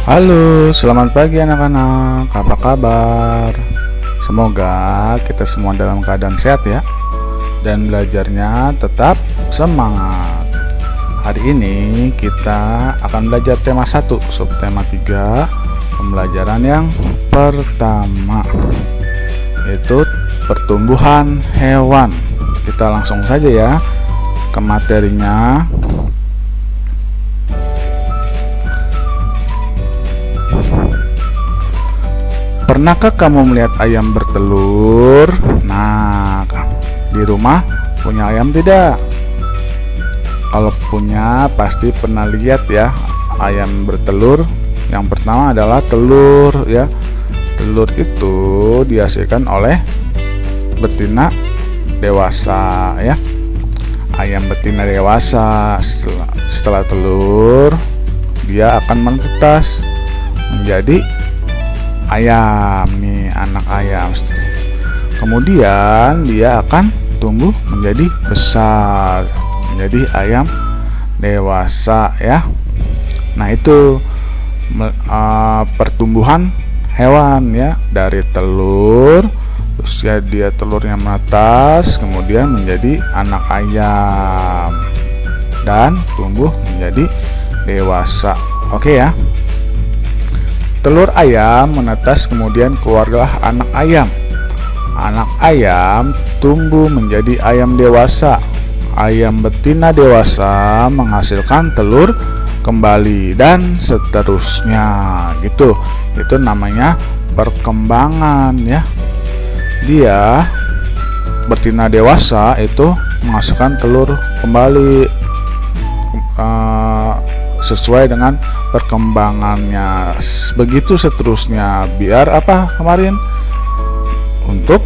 Halo, selamat pagi anak-anak. Apa kabar? Semoga kita semua dalam keadaan sehat ya, dan belajarnya tetap semangat. Hari ini kita akan belajar tema 1, subtema 3, pembelajaran yang pertama, yaitu pertumbuhan hewan. Kita langsung saja ya ke materinya. Pernahkah kamu melihat ayam bertelur? Nah, di rumah punya ayam tidak? Kalau punya pasti pernah lihat ya ayam bertelur. Yang pertama adalah telur ya. Telur itu dihasilkan oleh betina dewasa ya. Ayam betina dewasa setelah telur dia akan menetas menjadi ayam nih, anak ayam. Kemudian dia akan tumbuh menjadi besar, menjadi ayam dewasa ya. Nah itu pertumbuhan hewan ya, dari telur, terus ya dia telurnya menetas, kemudian menjadi anak ayam dan tumbuh menjadi dewasa. Oke ya. Telur ayam menetas, kemudian keluarlah anak ayam. Anak ayam tumbuh menjadi ayam dewasa. Ayam betina dewasa menghasilkan telur kembali dan seterusnya gitu. Itu namanya perkembangan ya. Dia betina dewasa itu menghasilkan telur kembali sesuai dengan perkembangannya, begitu seterusnya. Biar apa kemarin? Untuk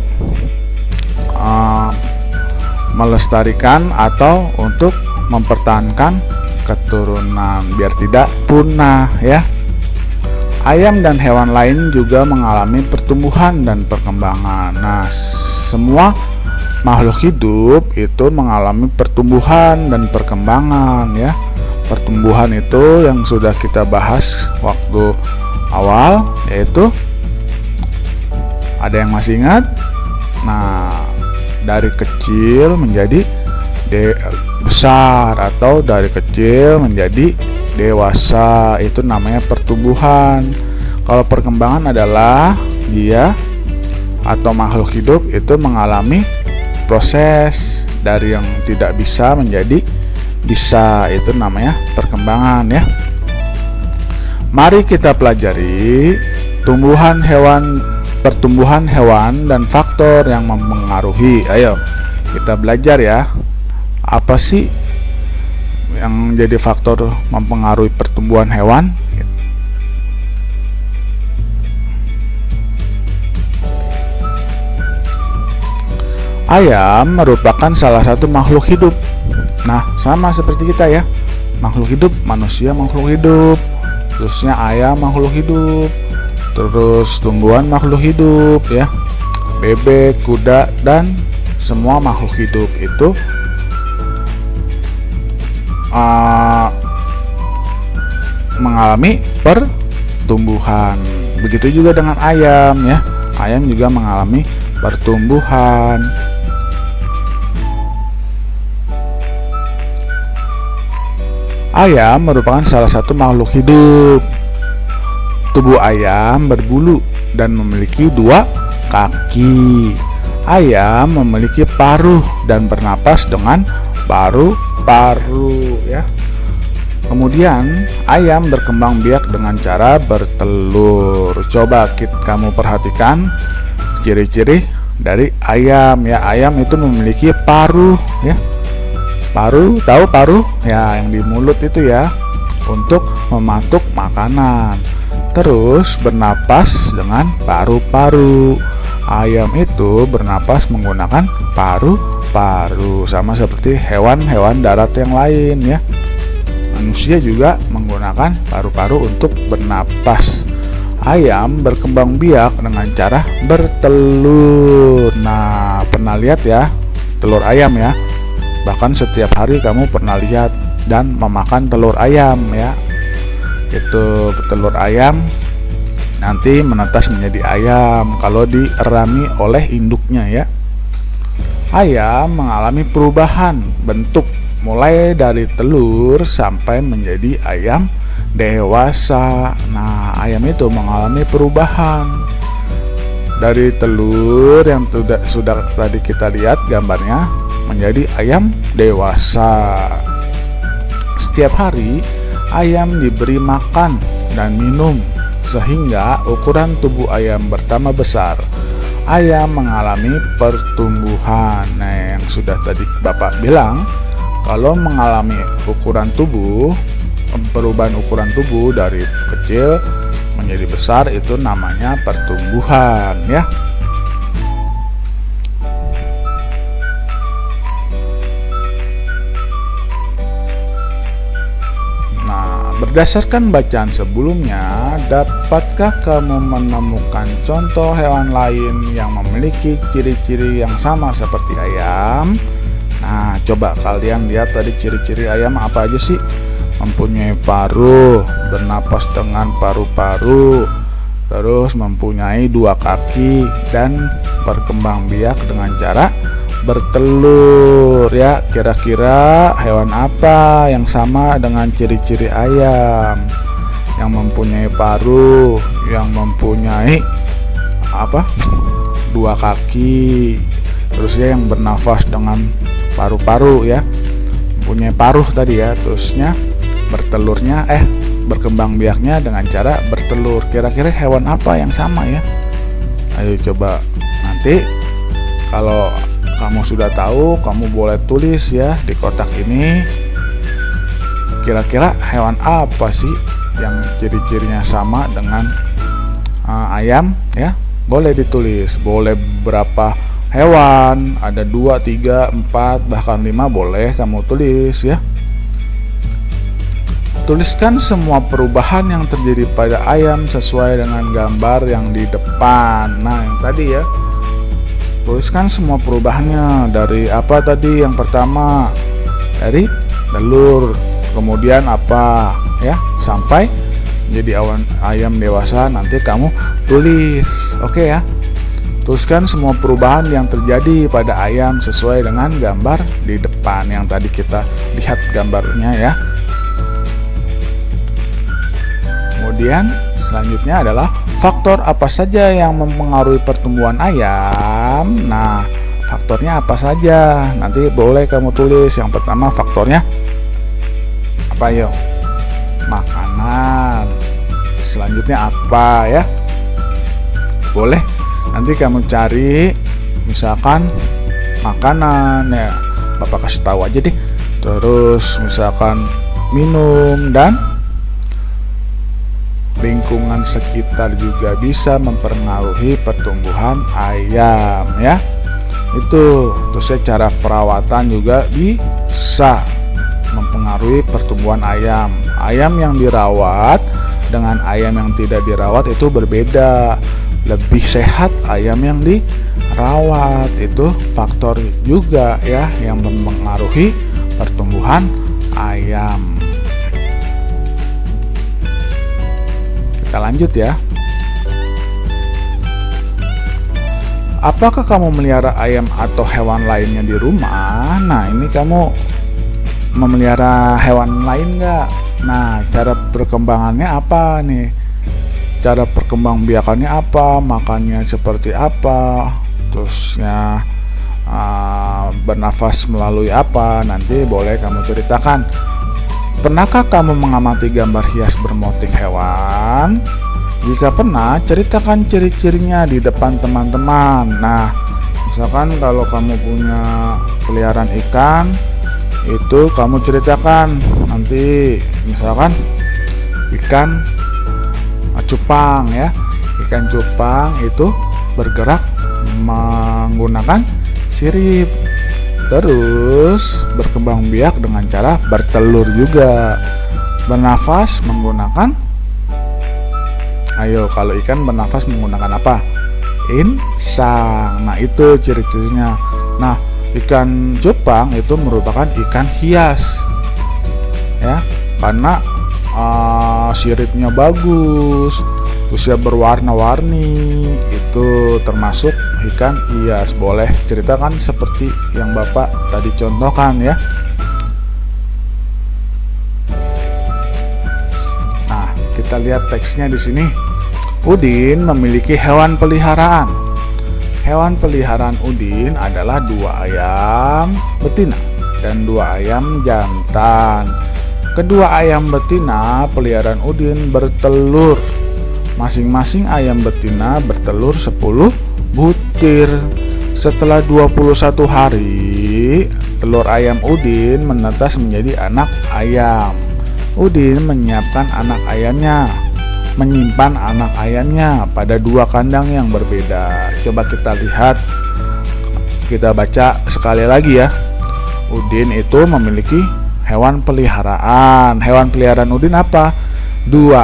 melestarikan atau untuk mempertahankan keturunan biar tidak punah ya. Ayam dan hewan lain juga mengalami pertumbuhan dan perkembangan. Nah, semua makhluk hidup itu mengalami pertumbuhan dan perkembangan ya. Pertumbuhan itu yang sudah kita bahas waktu awal, yaitu ada yang masih ingat? Nah, dari kecil menjadi besar atau dari kecil menjadi dewasa, itu namanya pertumbuhan. Kalau perkembangan adalah dia atau makhluk hidup itu mengalami proses dari yang tidak bisa menjadi bisa, itu namanya perkembangan ya. Mari kita pelajari pertumbuhan hewan dan faktor yang mempengaruhi. Ayo kita belajar ya. Apa sih yang jadi faktor mempengaruhi pertumbuhan hewan? Ayam merupakan salah satu makhluk hidup. Nah, sama seperti kita ya. Makhluk hidup, manusia makhluk hidup, terusnya ayam makhluk hidup, terus tumbuhan makhluk hidup ya. Bebek, kuda, dan semua makhluk hidup itu mengalami pertumbuhan. Begitu juga dengan ayam ya. Ayam juga mengalami pertumbuhan. Ayam merupakan salah satu makhluk hidup. Tubuh ayam berbulu dan memiliki 2 kaki. Ayam memiliki paruh dan bernapas dengan paru-paru ya. Kemudian ayam berkembang biak dengan cara bertelur. Coba kamu perhatikan ciri-ciri dari ayam ya. Ayam itu memiliki paruh ya. Paruh, tahu paruh ya, yang di mulut itu ya, untuk mematuk makanan. Terus bernapas dengan paru-paru. Ayam itu bernapas menggunakan paru-paru, sama seperti hewan-hewan darat yang lain ya. Manusia juga menggunakan paru-paru untuk bernapas. Ayam berkembang biak dengan cara bertelur. Nah, pernah lihat ya telur ayam ya? Bahkan setiap hari kamu pernah lihat dan memakan telur ayam ya. itu petelur ayam nanti menetas menjadi ayam kalau dierami oleh induknya ya. Ayam mengalami perubahan bentuk mulai dari telur sampai menjadi ayam dewasa. Nah, ayam itu mengalami perubahan dari telur yang sudah tadi kita lihat gambarnya menjadi ayam dewasa. Setiap hari ayam diberi makan dan minum sehingga ukuran tubuh ayam bertambah besar. Ayam mengalami pertumbuhan. Nah, yang sudah tadi Bapak bilang, kalau mengalami perubahan ukuran tubuh dari kecil menjadi besar, itu namanya pertumbuhan ya. Berdasarkan bacaan sebelumnya, dapatkah kamu menemukan contoh hewan lain yang memiliki ciri-ciri yang sama seperti ayam? Nah, coba kalian lihat tadi ciri-ciri ayam apa aja sih? Mempunyai paruh, bernapas dengan paru-paru, terus mempunyai 2 kaki, dan berkembang biak dengan cara bertelur ya. Kira-kira hewan apa yang sama dengan ciri-ciri ayam? Yang mempunyai paruh, yang mempunyai 2 kaki, terus ya yang bernafas dengan paru-paru ya, mempunyai paruh tadi ya, terusnya berkembang biaknya dengan cara bertelur. Kira-kira hewan apa yang sama ya? Ayo coba nanti kalau kamu sudah tahu, kamu boleh tulis ya di kotak ini. Kira-kira hewan apa sih yang ciri-cirinya sama dengan ayam ya? Boleh ditulis. Boleh berapa hewan? Ada 2, 3, 4, bahkan 5 boleh kamu tulis ya. Tuliskan semua perubahan yang terjadi pada ayam sesuai dengan gambar yang di depan. Nah, yang tadi ya. Tuliskan semua perubahannya dari apa tadi? Yang pertama dari telur, kemudian apa ya, sampai jadi ayam dewasa. Nanti kamu tulis, oke ya. Tuliskan semua perubahan yang terjadi pada ayam sesuai dengan gambar di depan yang tadi kita lihat gambarnya ya. Kemudian selanjutnya adalah faktor apa saja yang mempengaruhi pertumbuhan ayam. Nah, faktornya apa saja? Nanti boleh kamu tulis. Yang pertama faktornya apa yuk? Makanan. Selanjutnya apa ya? Boleh nanti kamu cari misalkan makanan ya, Bapak kasih tahu aja deh. Terus misalkan minum dan lingkungan sekitar juga bisa mempengaruhi pertumbuhan ayam ya. Itu terus cara perawatan juga bisa mempengaruhi pertumbuhan ayam. Ayam yang dirawat dengan ayam yang tidak dirawat itu berbeda. Lebih sehat ayam yang dirawat. Itu faktor juga ya yang mempengaruhi pertumbuhan ayam. Kita lanjut ya. Apakah kamu melihara ayam atau hewan lainnya di rumah? Nah, ini kamu memelihara hewan lain nggak? Nah, cara perkembangannya apa nih? Cara perkembangbiakannya apa? Makannya seperti apa? Terusnya bernafas melalui apa? Nanti boleh kamu ceritakan. Pernahkah kamu mengamati gambar hias bermotif hewan? Jika pernah, ceritakan ciri-cirinya di depan teman-teman. Nah, misalkan kalau kamu punya peliharaan ikan, itu kamu ceritakan nanti misalkan ikan cupang ya. Ikan cupang itu bergerak menggunakan sirip. Terus berkembang biak dengan cara bertelur juga. Bernafas menggunakan, ayo kalau ikan bernafas menggunakan apa? Insang. Nah, itu ciri-cirinya. Nah, ikan cupang itu merupakan ikan hias ya, karena siripnya bagus, terus ya berwarna-warni, itu termasuk ikan hias. Boleh ceritakan seperti yang Bapak tadi contohkan ya. Nah, kita lihat teksnya di sini. Udin memiliki hewan peliharaan. Hewan peliharaan Udin adalah 2 ayam betina dan 2 ayam jantan. Kedua ayam betina peliharaan Udin bertelur. Masing-masing ayam betina bertelur 10 butir. Setelah 21 hari, telur ayam Udin menetas menjadi anak ayam. Udin menyimpan anak ayamnya pada 2 kandang yang berbeda. Coba kita lihat, kita baca sekali lagi ya. Udin itu memiliki hewan peliharaan. Hewan peliharaan Udin apa? 2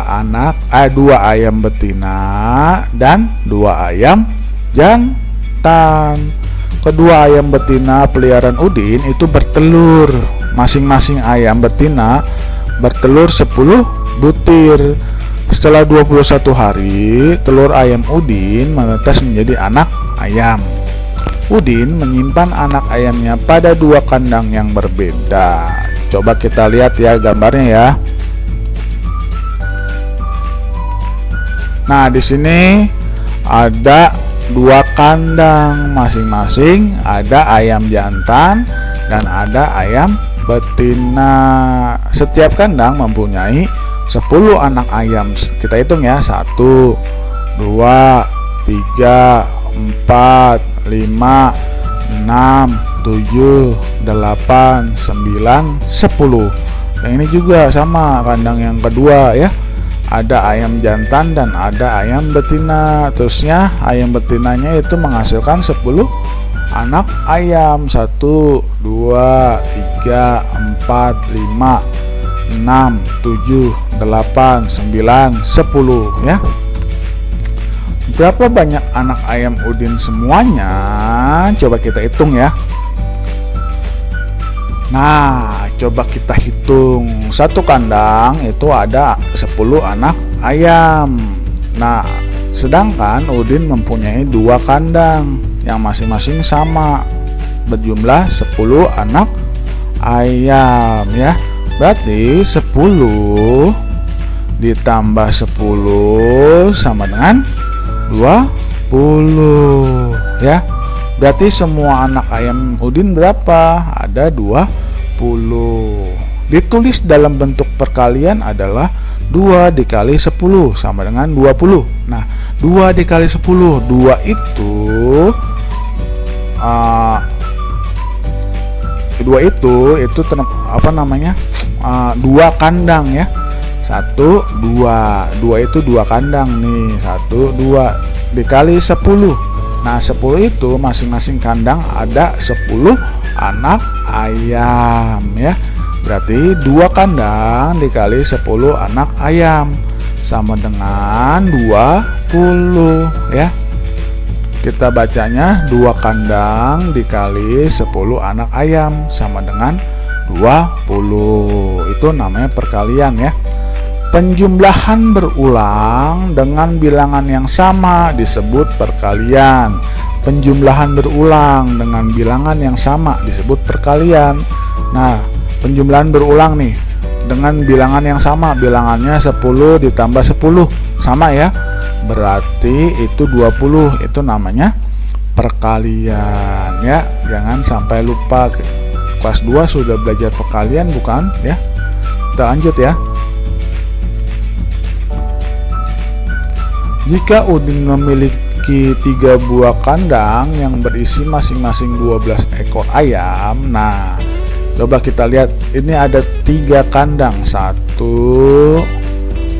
ayam betina dan 2 ayam jantan. Kedua ayam betina peliharaan Udin itu bertelur. Masing-masing ayam betina bertelur 10 butir. Setelah 21 hari, telur ayam Udin menetas menjadi anak ayam. Udin menyimpan anak ayamnya pada 2 kandang yang berbeda. Coba kita lihat ya gambarnya ya. Nah, di sini ada 2 kandang, masing-masing ada ayam jantan dan ada ayam betina. Setiap kandang mempunyai 10 anak ayam. Kita hitung ya. 1, 2, 3, 4, 5, 6, 7, 8, 9, 10. Yang ini juga sama, kandang yang kedua ya. Ada ayam jantan dan ada ayam betina. Terusnya ayam betinanya itu menghasilkan 10 anak ayam. 1, 2, 3, 4, 5, 6, 7, 8, 9, 10 ya. Berapa banyak anak ayam Udin semuanya? Coba kita hitung ya. Nah, coba kita hitung. 1 kandang itu ada 10 anak ayam. Nah, sedangkan Udin mempunyai 2 kandang yang masing-masing sama berjumlah 10 anak ayam ya. Berarti 10 ditambah 10 sama dengan 20 ya. Berarti semua anak ayam Udin berapa? Ada 20. Ditulis dalam bentuk perkalian adalah 2 dikali 10 sama dengan 20. Nah, 2 dikali 10, 2 itu 2 kandang ya. 1, 2. 2 itu 2 kandang nih. 1, 2 dikali 10. Nah, 10 itu masing-masing kandang ada 10 anak ayam ya. Berarti 2 kandang dikali 10 anak ayam sama dengan 20 ya. Kita bacanya 2 kandang dikali 10 anak ayam sama dengan 20. Itu namanya perkalian ya. Penjumlahan berulang dengan bilangan yang sama disebut perkalian. Penjumlahan berulang dengan bilangan yang sama disebut perkalian. Nah, penjumlahan berulang nih dengan bilangan yang sama, bilangannya 10 ditambah 10 sama ya. Berarti itu 20, itu namanya perkalian ya. Jangan sampai lupa. Kelas 2 sudah belajar perkalian bukan ya? Kita lanjut ya. Jika Udin memiliki 3 buah kandang yang berisi masing-masing 12 ekor ayam. Nah, coba kita lihat, ini ada 3 kandang. 1,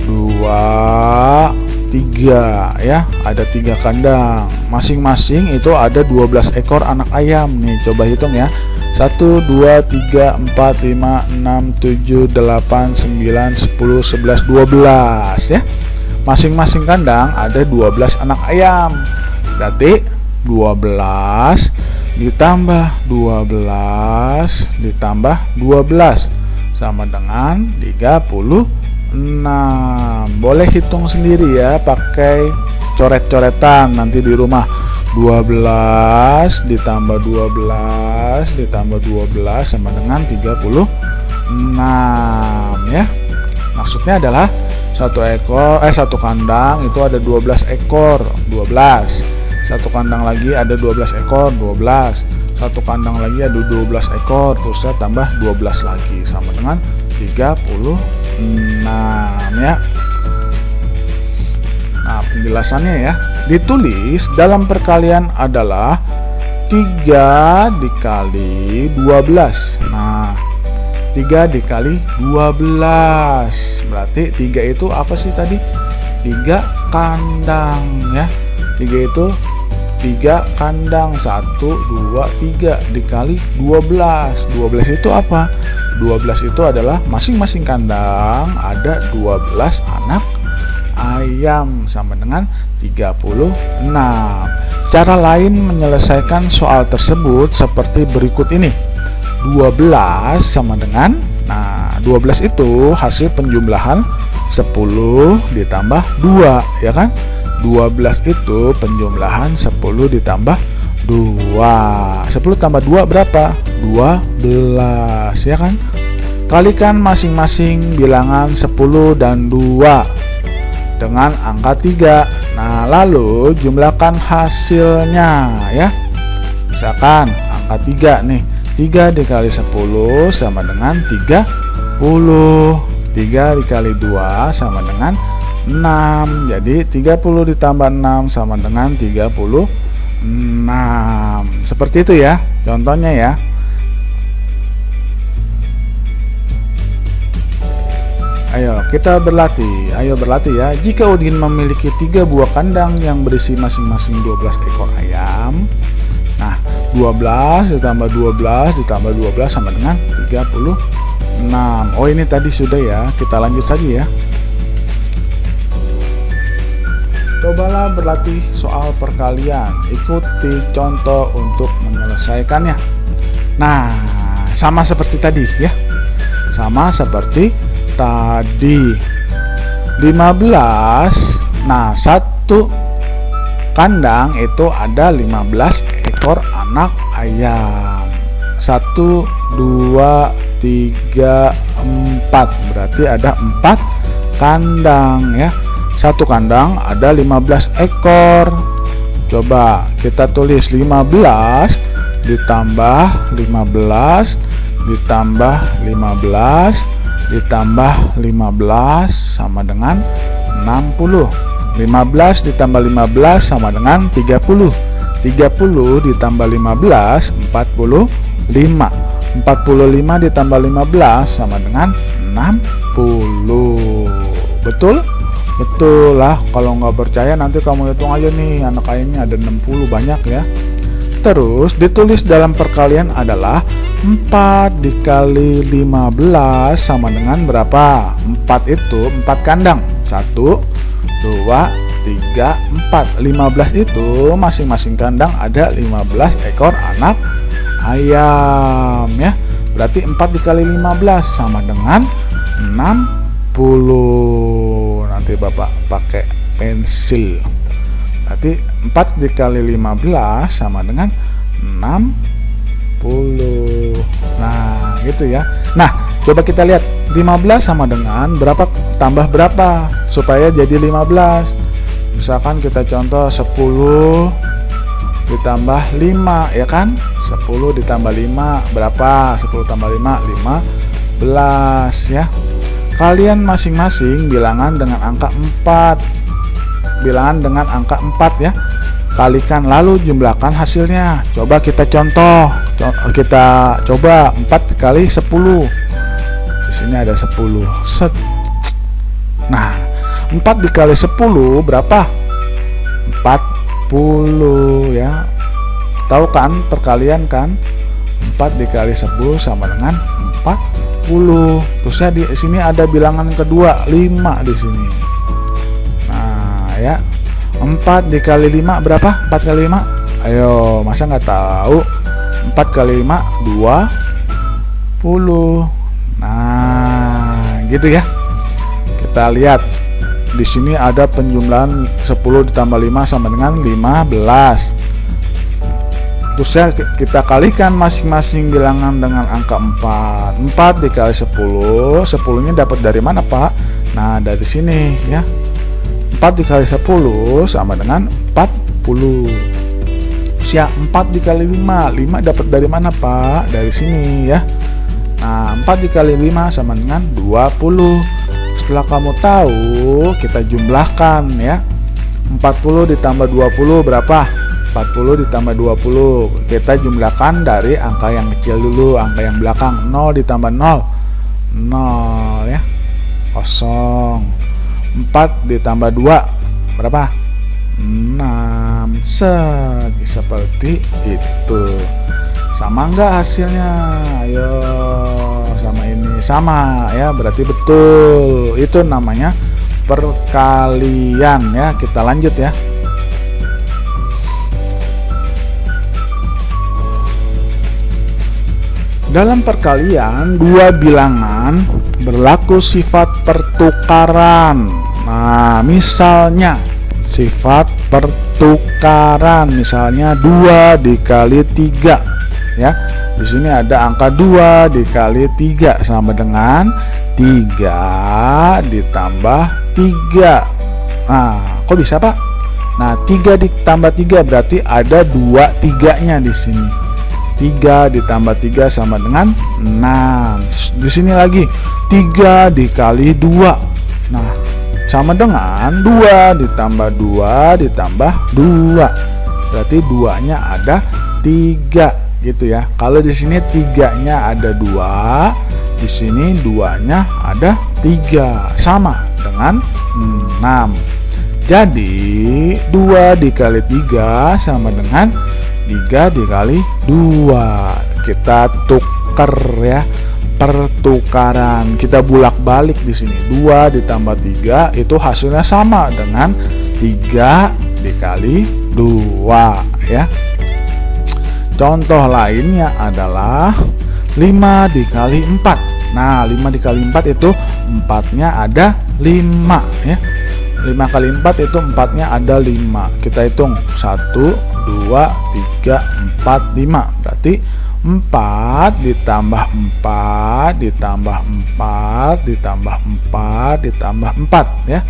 2, 3 ya. Ada 3 kandang. Masing-masing itu ada 12 ekor anak ayam. Nih, coba hitung ya. 1, 2, 3, 4, 5, 6, 7, 8, 9, 10, 11, 12 ya. Masing-masing kandang ada 12 anak ayam. Berarti 12 ditambah 12 ditambah 12 sama dengan 35 Boleh hitung sendiri ya, pakai coret-coretan nanti di rumah. 12 ditambah 12 ditambah 12 sama dengan 36 ya. Maksudnya adalah satu kandang itu ada 12 ekor, 12. Satu kandang lagi ada 12 ekor, 12. Satu kandang lagi ada 12 ekor, terus saya tambah 12 lagi sama dengan 36 ya. Nah, penjelasannya ya, ditulis dalam perkalian adalah 3 dikali 12. Nah, 3 dikali 12 berarti 3 itu apa sih tadi? 3 kandang ya. 3 itu 3 kandang, 1, 2, 3 dikali 12. 12 itu apa? 12 itu adalah masing-masing kandang ada 12 anak ayam sama dengan 36. Cara lain menyelesaikan soal tersebut seperti berikut ini. 12 sama dengan, 12 itu hasil penjumlahan 10 ditambah 2 ya kan. 12 itu penjumlahan 10 ditambah 2. 10 tambah 2 berapa? 12 ya kan. Kalikan masing-masing bilangan 10 dan 2 dengan angka 3. Nah, lalu jumlahkan hasilnya ya. Misalkan angka 3 nih. 3 dikali 10 sama dengan 30. 3 dikali 2 sama dengan 6. Jadi 30 ditambah 6 sama dengan 36. Seperti itu ya contohnya ya. Ayo kita berlatih. Ayo berlatih ya. Jika Udin memiliki 3 buah kandang yang berisi masing-masing 12 ekor ayam. Nah, 12 ditambah 12 ditambah 12 sama dengan 36. Oh, ini tadi sudah ya. Kita lanjut saja ya. Cobalah berlatih soal perkalian. Ikuti contoh untuk menyelesaikannya. Nah, sama seperti tadi ya. Sama seperti tadi. 15. Nah, satu kandang itu ada 15 ekor anak ayam. 1, 2, 3, 4. Berarti ada 4 kandang ya. Satu kandang ada 15 ekor. Coba kita tulis 15 ditambah 15 ditambah 15 ditambah 15 sama dengan 60. 15 ditambah 15 sama dengan 30. 30 ditambah 15 45. 45 ditambah 15 sama dengan 60. Betul? Betul lah. Kalau nggak percaya nanti kamu hitung aja nih, anak ayamnya ada 60, banyak ya. Terus ditulis dalam perkalian adalah 4 dikali 15 sama dengan berapa? 4 itu 4 kandang. 1, 2, 3, 4. 15 itu masing-masing kandang ada 15 ekor anak ayam ya. Berarti 4 dikali 15 sama dengan 60. Nanti Bapak pakai pensil. Berarti 4 dikali 15 sama dengan 60. Nah, gitu ya. Nah, coba kita lihat 15 sama dengan berapa tambah berapa supaya jadi 15. Misalkan kita contoh 10 ditambah 5 ya kan. 10 ditambah 5 berapa? 10 tambah 5 15 ya. Kalian masing-masing bilangan dengan angka 4. Bilangan dengan angka 4 ya. Kalikan lalu jumlahkan hasilnya. Coba kita contoh. Kita coba 4 dikali 10. Di sini ada 10. Set. Nah, 4 dikali 10 berapa? 40 ya. Tahu kan perkalian kan? 4 dikali 10 sama dengan 40. Terusnya di sini ada bilangan kedua 5 di sini. Nah, ya. 4 dikali 5 berapa? 4 kali 5? Ayo, masa nggak tahu? 4 kali 5 20. Nah, gitu ya. kita lihat di sini ada penjumlahan 10 ditambah 5 sama dengan 15. Terus ya kita kalikan masing-masing bilangan dengan angka 4. 4 dikali 10, 10-nya dapat dari mana, Pak? Nah, dari sini ya. 4 dikali 10 sama dengan 40. Terus ya 4 dikali 5, 5 dapat dari mana, Pak? Dari sini ya. Nah, 4 dikali 5 sama dengan 20. Setelah kamu tahu, kita jumlahkan ya. 40 ditambah 20 berapa? 40 ditambah 20. Kita jumlahkan dari angka yang kecil dulu, angka yang belakang. 0 ditambah 0, 0 ya, 0. 4 ditambah 2 berapa? 6. Seperti itu. Sama enggak hasilnya? Ayo, sama ini sama ya, berarti betul. Itu namanya perkalian ya. Kita lanjut ya. Dalam perkalian, dua bilangan berlaku sifat pertukaran. Nah, misalnya sifat pertukaran, misalnya 2 dikali 3 ya. Di sini ada angka 2 dikali 3 sama dengan 3 ditambah 3. Nah, kok bisa, Pak? Nah, 3 ditambah 3 berarti ada 2 3-nya di sini. 3 ditambah 3 sama dengan 6. Di sini lagi 3 dikali 2. Nah, sama dengan 2 ditambah 2 ditambah 2. Berarti 2-nya ada 3 gitu ya. Kalau di sini 3-nya ada 2, di sini 2-nya ada 3, sama dengan 6. Jadi 2 dikali 3 sama dengan 3 dikali 2. Kita tuker ya, pertukaran. Kita bolak-balik di sini. 2 ditambah 3 itu hasilnya sama dengan 3 dikali 2 ya. Contoh lainnya adalah 5 dikali 4. Nah, 5 dikali 4 itu 4-nya ada 5 ya. 5 kali 4 itu 4-nya ada 5. Kita hitung 1, 2, 3, 4, 5. Berarti 4 ditambah 4 ditambah 4 ditambah 4 ditambah 4 ya.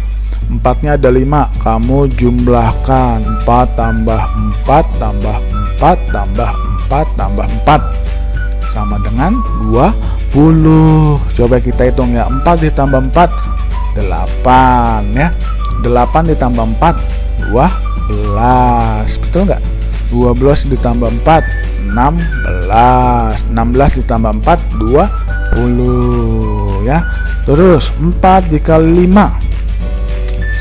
4-nya ada 5. Kamu jumlahkan 4 tambah 4 tambah 4 tambah 4 tambah 4 sama dengan 20. Coba kita hitung ya. 4 ditambah 4 8 ya. 8 ditambah 4 12. Betul nggak? 12 ditambah 4 16. 16 ditambah 4 20 ya. Terus 4 dikali 5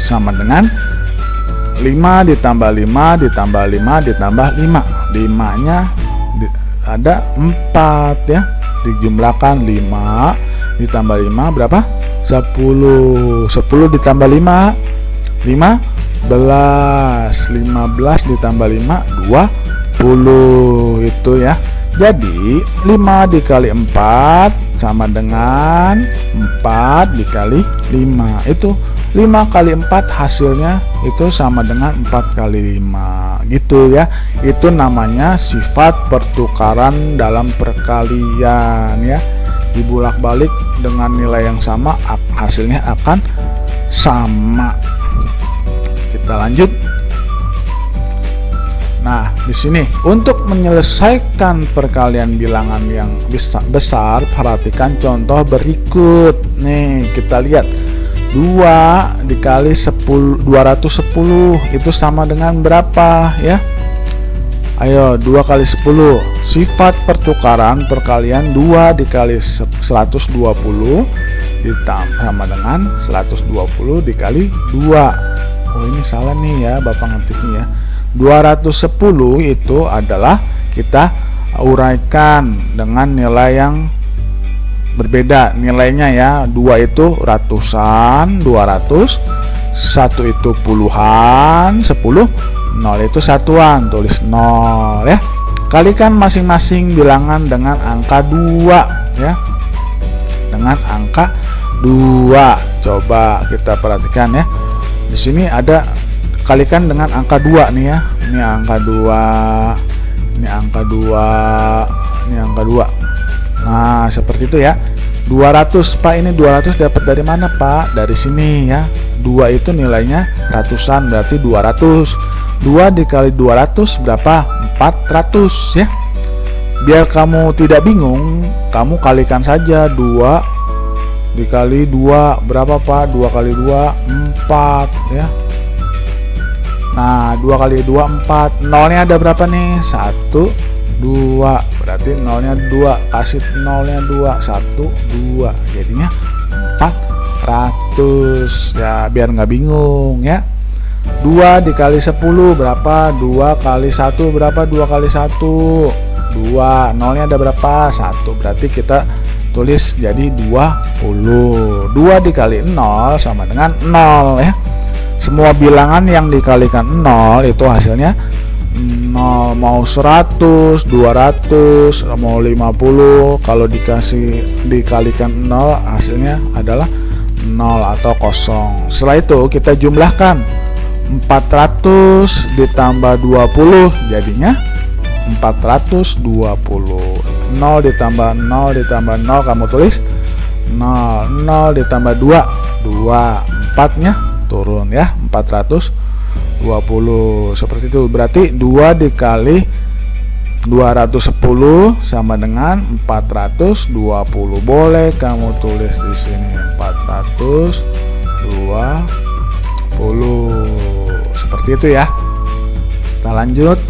sama dengan 5 ditambah 5 ditambah 5 ditambah 5. 5-nya ada 4 ya. Dijumlahkan 5 ditambah 5 berapa? 10. 10 ditambah 5 15. 15 ditambah 5 20 itu ya. Jadi 5 dikali 4 sama dengan 4 dikali 5. Itu 5 kali 4 hasilnya itu sama dengan 4 kali 5 gitu ya. Itu namanya sifat pertukaran dalam perkalian ya. Dibolak-balik dengan nilai yang sama, hasilnya akan sama. Kita lanjut. Nah, di sini untuk menyelesaikan perkalian bilangan yang besar, perhatikan contoh berikut. Nih, kita lihat 2 dikali 210 itu sama dengan berapa ya? Ayo, 2 kali 10. Sifat pertukaran perkalian 2 dikali 120 sama dengan 120 dikali 2. Oh, ini salah nih ya, Bapak ngetiknya ya. 210 itu adalah kita uraikan dengan nilai yang berbeda nilainya ya. 2 itu ratusan, 200, 1 itu puluhan, 10, 0 itu satuan, tulis 0 ya. Kalikan masing-masing bilangan dengan angka 2 ya. Dengan angka 2. Coba kita perhatikan ya. Di sini ada kalikan dengan angka 2 nih ya. Ini angka 2, ini angka 2, ini angka 2. Nah, seperti itu ya. 200, Pak, ini 200 dapat dari mana, Pak? Dari sini ya. 2 itu nilainya ratusan, berarti 200. 2 dikali 200 berapa? 400 ya. Biar kamu tidak bingung, kamu kalikan saja 2 dikali 2 berapa, Pak? 2 kali 2 4 ya. Nah, 2 kali 2 4. Nolnya ada berapa nih? 1 2. Berarti nolnya 2, kasih nolnya 2, 1 2. Jadinya 400 ya, biar nggak bingung ya. 2 dikali 10 berapa? 2 kali 1 berapa? 2 kali 1 2. Nolnya ada berapa? 1. Berarti kita tulis jadi 20. 2 dikali 0 sama dengan 0 ya. Semua bilangan yang dikalikan 0 itu hasilnya 0. Mau 100, 200, mau 50, kalau dikalikan 0 hasilnya adalah 0 atau kosong. Setelah itu kita jumlahkan 400 ditambah 20 jadinya 420. 0 ditambah 0 ditambah 0 kamu tulis 0. 0 ditambah 2 2. 4 nya turun ya, 420. Seperti itu. Berarti 2 dikali 210 sama dengan 420. Boleh kamu tulis di sini 420. Seperti itu ya. Kita lanjut.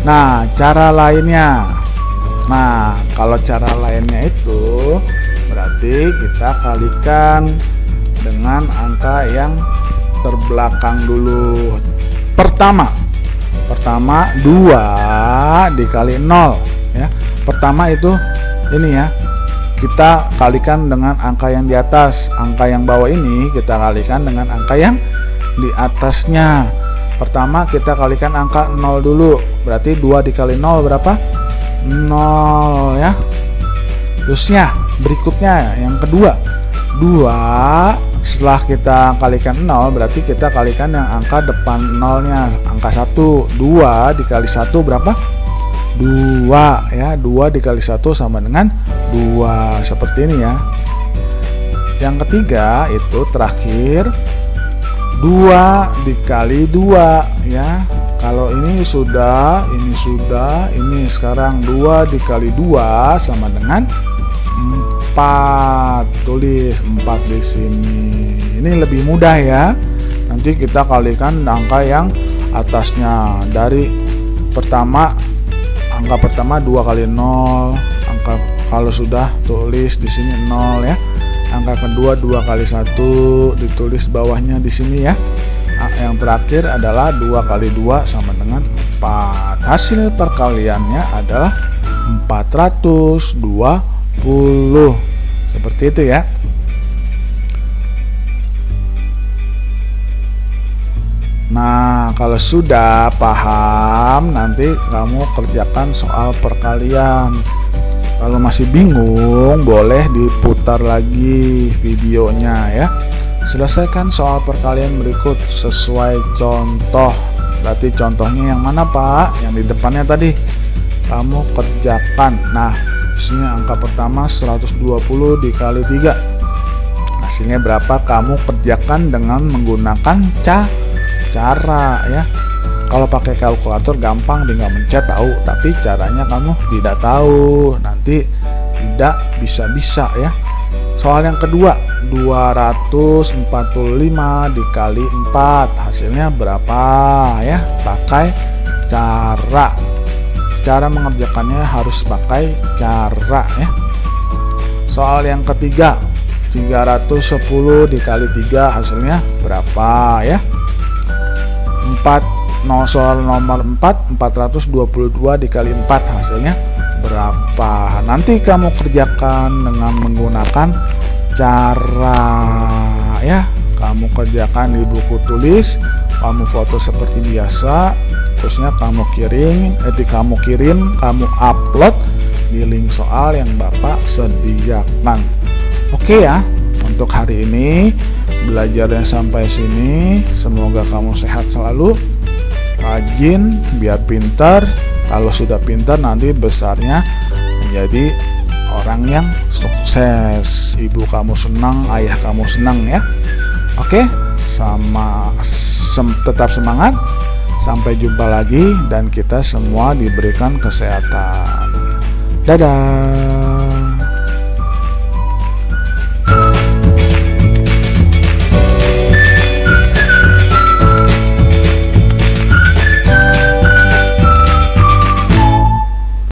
Nah, cara lainnya. Nah, kalau cara lainnya itu berarti kita kalikan dengan angka yang terbelakang dulu. Pertama 2 dikali 0 ya. Pertama itu ini ya. Kita kalikan dengan angka yang di atas. Angka yang bawah ini kita kalikan dengan angka yang di atasnya. Pertama kita kalikan angka 0 dulu. Berarti 2 dikali 0 berapa? 0 ya. Terusnya berikutnya yang kedua, 2 setelah kita kalikan 0 berarti kita kalikan yang angka depan 0-nya, angka 1. 2 dikali 1 berapa? 2 ya. 2 dikali 1 sama dengan 2. Seperti ini ya. Yang ketiga itu terakhir 2 dikali 2 ya. Kalau ini sudah, ini sekarang 2 dikali 2 sama dengan 4. Tulis 4 di sini. Ini lebih mudah ya. Nanti kita kalikan angka yang atasnya. Dari angka pertama 2 kali 0. Angka kalau sudah tulis di sini 0 ya. Angka kedua 2 kali 1 ditulis bawahnya di sini ya. Yang terakhir adalah 2 kali 2 sama dengan 4. Hasil perkaliannya adalah 420. Seperti itu ya. Nah, kalau sudah paham, nanti kamu kerjakan soal perkalian. Kalau masih bingung, boleh diputar lagi videonya ya. Selesaikan soal perkalian berikut sesuai contoh. Berarti contohnya yang mana, Pak? Yang di depannya tadi. Kamu kerjakan. Nah, sini angka pertama 120 dikali 3. Hasilnya berapa? Kamu kerjakan dengan menggunakan cara ya. Kalau pakai kalkulator gampang, tinggal mencet tahu, tapi caranya kamu tidak tahu, nanti tidak bisa ya. Soal yang kedua, 245 dikali 4, hasilnya berapa ya? Pakai cara mengerjakannya harus pakai cara ya. Soal yang ketiga, 310 dikali 3, hasilnya berapa ya? Soal nomor 4, 422 dikali 4, hasilnya berapa? Nanti kamu kerjakan dengan menggunakan cara ya. Kamu kerjakan di buku tulis, kamu foto seperti biasa, terusnya kamu kirim, kamu upload di link soal yang Bapak sediakan. Oke ya, untuk hari ini belajarnya sampai sini. Semoga kamu sehat selalu, rajin, biar pintar. Kalau sudah pintar nanti besarnya menjadi orang yang sukses. Ibu kamu senang, ayah kamu senang ya. Oke, tetap semangat. Sampai jumpa lagi dan kita semua diberikan kesehatan. Dadah.